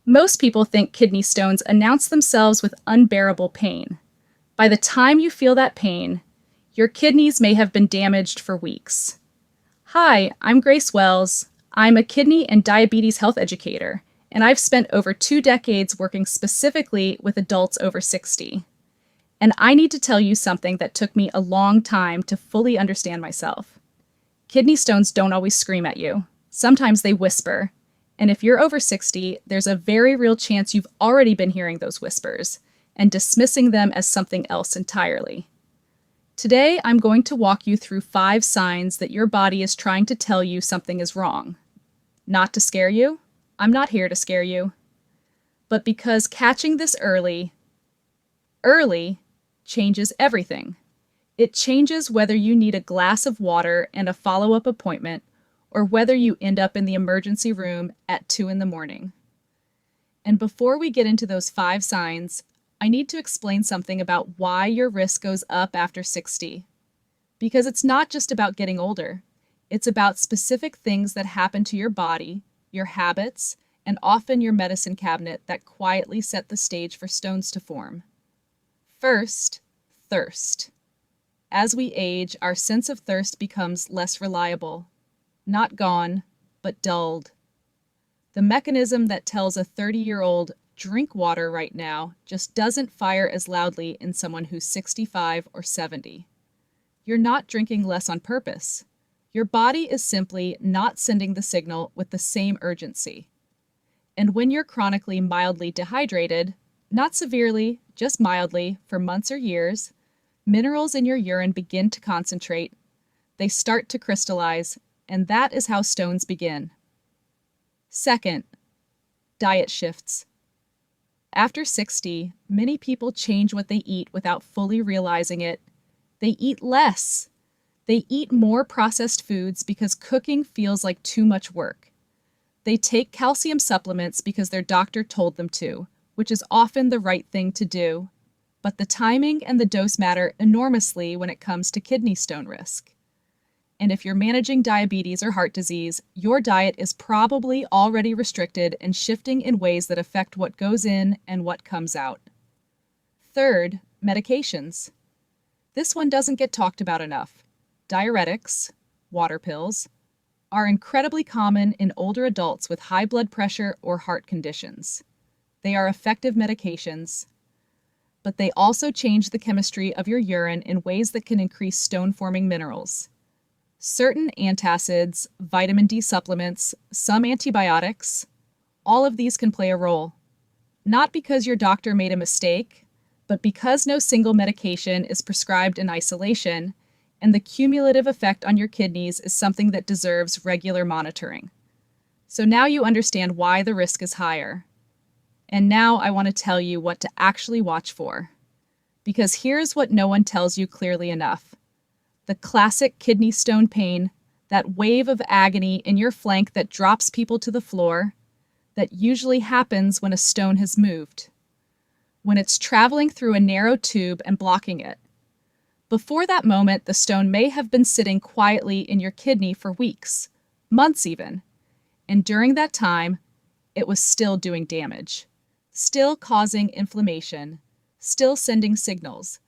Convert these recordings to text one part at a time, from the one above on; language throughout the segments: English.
Most people think kidney stones announce themselves with unbearable pain. By the time you feel that pain, your kidneys may have been damaged for weeks. Hi, I'm Grace Wells. I'm a kidney and diabetes health educator, and I've spent over 2 decades working specifically with adults over 60. And I need to tell you something that took me a long time to fully understand myself. Kidney stones don't always scream at you. Sometimes they whisper. And if you're over 60, there's a very real chance you've already been hearing those whispers and dismissing them as something else entirely. Today, I'm going to walk you through 5 signs that your body is trying to tell you something is wrong. Not to scare you. I'm not here to scare you. But because catching this early changes everything. It changes whether you need a glass of water and a follow-up appointment, or whether you end up in the emergency room at 2 in the morning. And before we get into those 5 signs, I need to explain something about why your risk goes up after 60. Because it's not just about getting older. It's about specific things that happen to your body, your habits, and often your medicine cabinet that quietly set the stage for stones to form. First, thirst. As we age, our sense of thirst becomes less reliable. Not gone, but dulled. The mechanism that tells a 30-year-old, drink water right now, just doesn't fire as loudly in someone who's 65 or 70. You're not drinking less on purpose. Your body is simply not sending the signal with the same urgency. And when you're chronically mildly dehydrated, not severely, just mildly, for months or years, minerals in your urine begin to concentrate, they start to crystallize, and that is how stones begin. Second, diet shifts. After 60, many people change what they eat without fully realizing it. They eat less. They eat more processed foods because cooking feels like too much work. They take calcium supplements because their doctor told them to, which is often the right thing to do. But the timing and the dose matter enormously when it comes to kidney stone risk. And if you're managing diabetes or heart disease, your diet is probably already restricted and shifting in ways that affect what goes in and what comes out. Third, medications. This one doesn't get talked about enough. Diuretics, water pills, are incredibly common in older adults with high blood pressure or heart conditions. They are effective medications, but they also change the chemistry of your urine in ways that can increase stone-forming minerals. Certain antacids, vitamin D supplements, some antibiotics, all of these can play a role. Not because your doctor made a mistake, but because no single medication is prescribed in isolation, and the cumulative effect on your kidneys is something that deserves regular monitoring. So now you understand why the risk is higher. And now I want to tell you what to actually watch for. Because here's what no one tells you clearly enough. The classic kidney stone pain, that wave of agony in your flank that drops people to the floor, that usually happens when a stone has moved. When it's traveling through a narrow tube and blocking it. Before that moment, the stone may have been sitting quietly in your kidney for weeks, months even. And during that time, it was still doing damage. Still causing inflammation, still sending signals.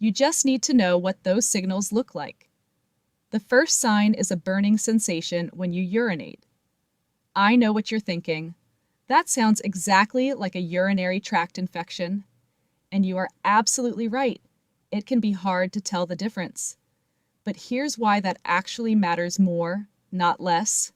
You just need to know what those signals look like. The first sign is a burning sensation when you urinate. I know what you're thinking. That sounds exactly like a urinary tract infection. And you are absolutely right. It can be hard to tell the difference. But here's why that actually matters more, not less.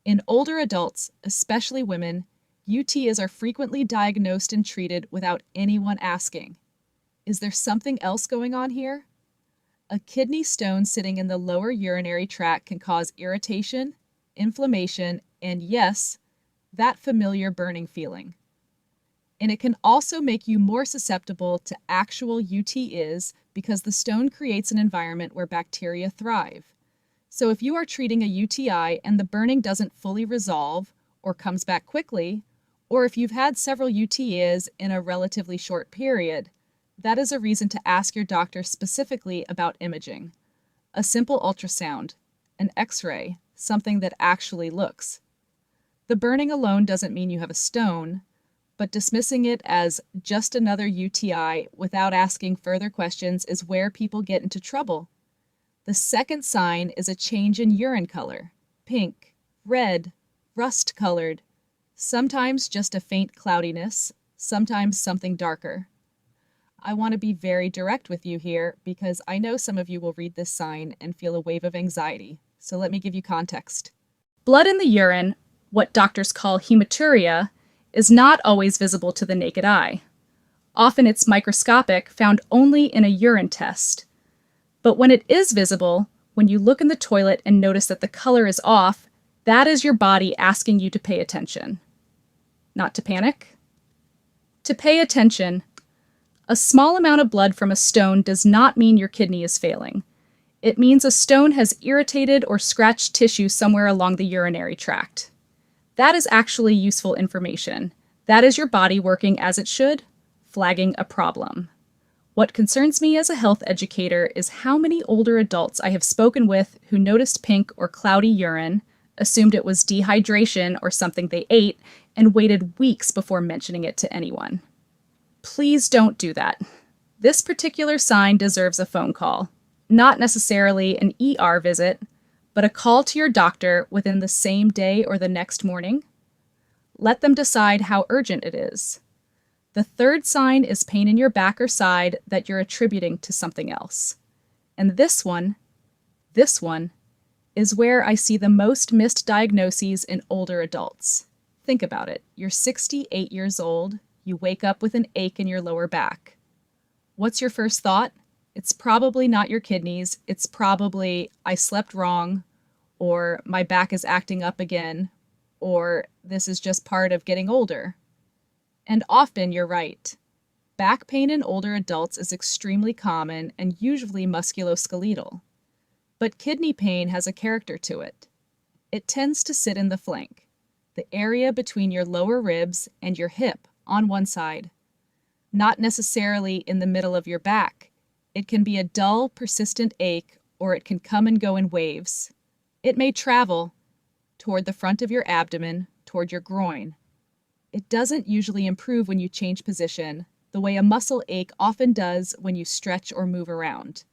In older adults, especially women, UTIs are frequently diagnosed and treated without anyone asking. Is there something else going on here? A kidney stone sitting in the lower urinary tract can cause irritation, inflammation, and yes, that familiar burning feeling. And it can also make you more susceptible to actual UTIs because the stone creates an environment where bacteria thrive. So if you are treating a UTI and the burning doesn't fully resolve or comes back quickly, or if you've had several UTIs in a relatively short period, that is a reason to ask your doctor specifically about imaging. A simple ultrasound, an X-ray, something that actually looks. The burning alone doesn't mean you have a stone, but dismissing it as just another UTI without asking further questions is where people get into trouble. The second sign is a change in urine color: pink, red, rust-colored, sometimes just a faint cloudiness, sometimes something darker. I want to be very direct with you here because I know some of you will read this sign and feel a wave of anxiety, so let me give you context. Blood in the urine, what doctors call hematuria, is not always visible to the naked eye. Often it's microscopic, found only in a urine test. But when it is visible, when you look in the toilet and notice that the color is off, that is your body asking you to pay attention. Not to panic. To pay attention. A small amount of blood from a stone does not mean your kidney is failing. It means a stone has irritated or scratched tissue somewhere along the urinary tract. That is actually useful information. That is your body working as it should, flagging a problem. What concerns me as a health educator is how many older adults I have spoken with who noticed pink or cloudy urine, assumed it was dehydration or something they ate, and waited weeks before mentioning it to anyone. Please don't do that. This particular sign deserves a phone call. Not necessarily an ER visit, but a call to your doctor within the same day or the next morning. Let them decide how urgent it is. The third sign is pain in your back or side that you're attributing to something else. And this one is where I see the most missed diagnoses in older adults. Think about it. You're 68 years old. You wake up with an ache in your lower back. What's your first thought? It's probably not your kidneys. It's probably, I slept wrong, or my back is acting up again, or this is just part of getting older. And often you're right. Back pain in older adults is extremely common and usually musculoskeletal. But kidney pain has a character to it. It tends to sit in the flank, the area between your lower ribs and your hip on one side. Not necessarily in the middle of your back. It can be a dull, persistent ache, or it can come and go in waves. It may travel toward the front of your abdomen, toward your groin. It doesn't usually improve when you change position, the way a muscle ache often does when you stretch or move around.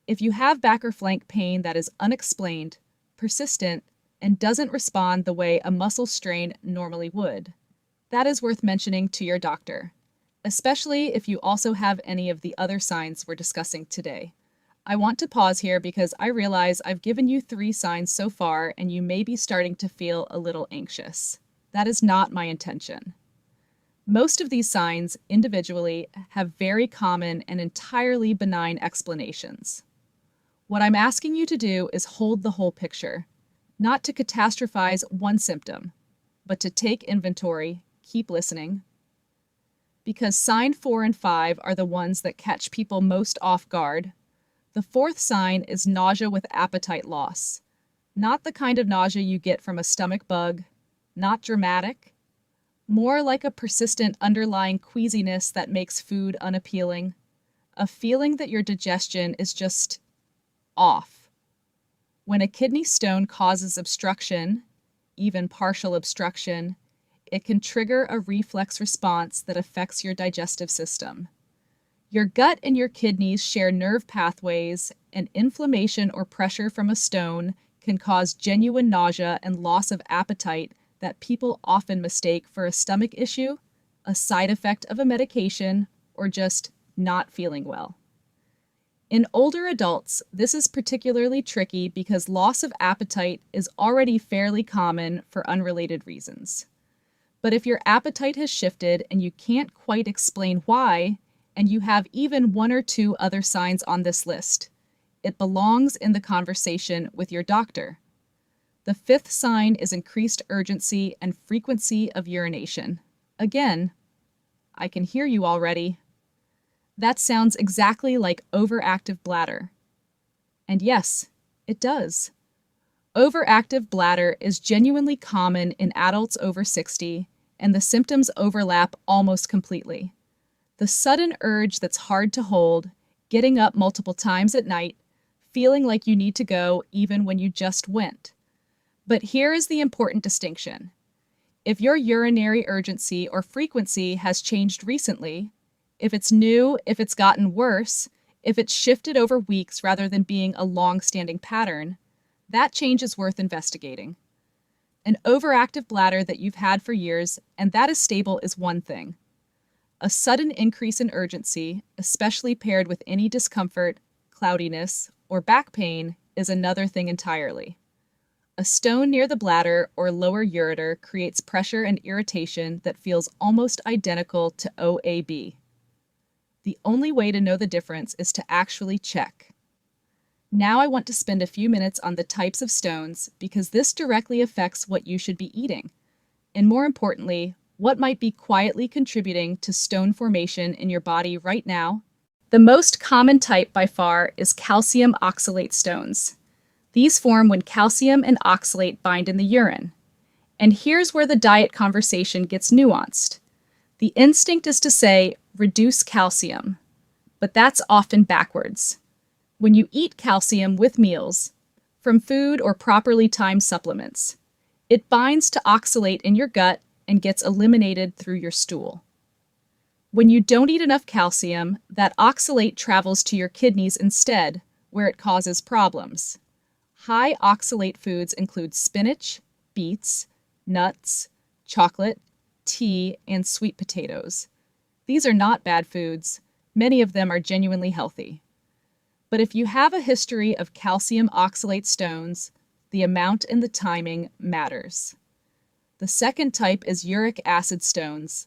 If you have back or flank pain that is unexplained, persistent, and doesn't respond the way a muscle strain normally would, that is worth mentioning to your doctor, especially if you also have any of the other signs we're discussing today. I want to pause here because I realize I've given you 3 signs so far and you may be starting to feel a little anxious. That is not my intention. Most of these signs, individually, have very common and entirely benign explanations. What I'm asking you to do is hold the whole picture, not to catastrophize one symptom, but to take inventory, keep listening, because sign 4 and 5 are the ones that catch people most off guard. The 4th sign is nausea with appetite loss, not the kind of nausea you get from a stomach bug, not dramatic, more like a persistent underlying queasiness that makes food unappealing, a feeling that your digestion is just off. When a kidney stone causes obstruction, even partial obstruction, it can trigger a reflex response that affects your digestive system. Your gut and your kidneys share nerve pathways, and inflammation or pressure from a stone can cause genuine nausea and loss of appetite that people often mistake for a stomach issue, a side effect of a medication, or just not feeling well. In older adults, this is particularly tricky because loss of appetite is already fairly common for unrelated reasons. But if your appetite has shifted and you can't quite explain why, and you have even 1 or 2 other signs on this list, it belongs in the conversation with your doctor. The 5th sign is increased urgency and frequency of urination. Again, I can hear you already. That sounds exactly like overactive bladder. And yes, it does. Overactive bladder is genuinely common in adults over 60, and the symptoms overlap almost completely. The sudden urge that's hard to hold, getting up multiple times at night, feeling like you need to go even when you just went. But here is the important distinction. If your urinary urgency or frequency has changed recently, if it's new, if it's gotten worse, if it's shifted over weeks rather than being a long-standing pattern, that change is worth investigating. An overactive bladder that you've had for years and that is stable is one thing. A sudden increase in urgency, especially paired with any discomfort, cloudiness, or back pain, is another thing entirely. A stone near the bladder or lower ureter creates pressure and irritation that feels almost identical to OAB. The only way to know the difference is to actually check. Now I want to spend a few minutes on the types of stones because this directly affects what you should be eating, and more importantly, what might be quietly contributing to stone formation in your body right now. The most common type by far is calcium oxalate stones. These form when calcium and oxalate bind in the urine. And here's where the diet conversation gets nuanced. The instinct is to say, reduce calcium, but that's often backwards. When you eat calcium with meals, from food or properly timed supplements, it binds to oxalate in your gut and gets eliminated through your stool. When you don't eat enough calcium, that oxalate travels to your kidneys instead, where it causes problems. High oxalate foods include spinach, beets, nuts, chocolate, tea, and sweet potatoes. These are not bad foods. Many of them are genuinely healthy. But if you have a history of calcium oxalate stones, the amount and the timing matters. The second type is uric acid stones.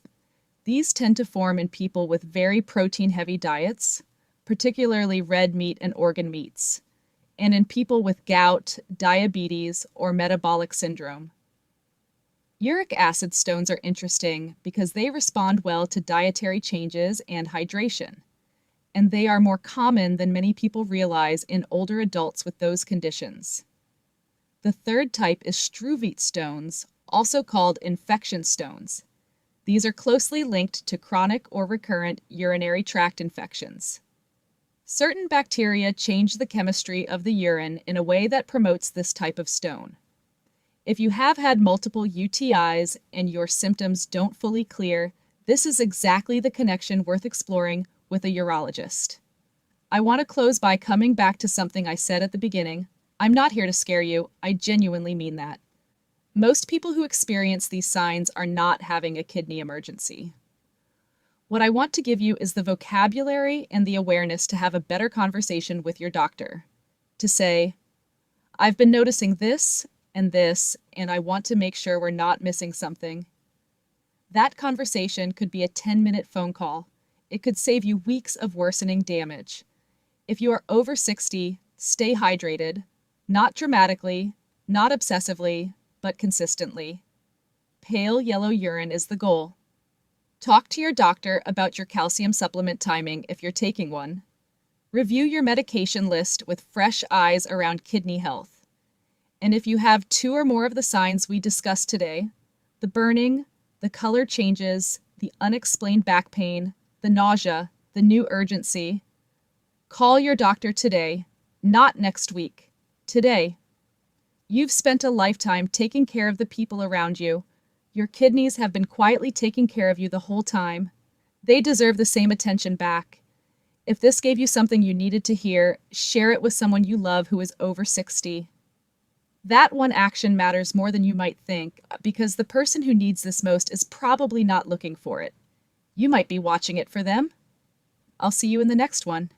These tend to form in people with very protein-heavy diets, particularly red meat and organ meats, and in people with gout, diabetes, or metabolic syndrome. Uric acid stones are interesting because they respond well to dietary changes and hydration, and they are more common than many people realize in older adults with those conditions. The third type is struvite stones, also called infection stones. These are closely linked to chronic or recurrent urinary tract infections. Certain bacteria change the chemistry of the urine in a way that promotes this type of stone. If you have had multiple UTIs and your symptoms don't fully clear, this is exactly the connection worth exploring with a urologist. I want to close by coming back to something I said at the beginning. I'm not here to scare you. I genuinely mean that. Most people who experience these signs are not having a kidney emergency. What I want to give you is the vocabulary and the awareness to have a better conversation with your doctor. To say, I've been noticing this, and I want to make sure we're not missing something. That conversation could be a 10-minute phone call. It could save you weeks of worsening damage. If you are over 60, stay hydrated, not dramatically, not obsessively, but consistently. Pale yellow urine is the goal. Talk to your doctor about your calcium supplement timing if you're taking one. Review your medication list with fresh eyes around kidney health. And if you have 2 or more of the signs we discussed today, the burning, the color changes, the unexplained back pain, the nausea, the new urgency, call your doctor today, not next week, today. You've spent a lifetime taking care of the people around you. Your kidneys have been quietly taking care of you the whole time. They deserve the same attention back. If this gave you something you needed to hear, share it with someone you love who is over 60. That one action matters more than you might think because the person who needs this most is probably not looking for it. You might be watching it for them. I'll see you in the next one.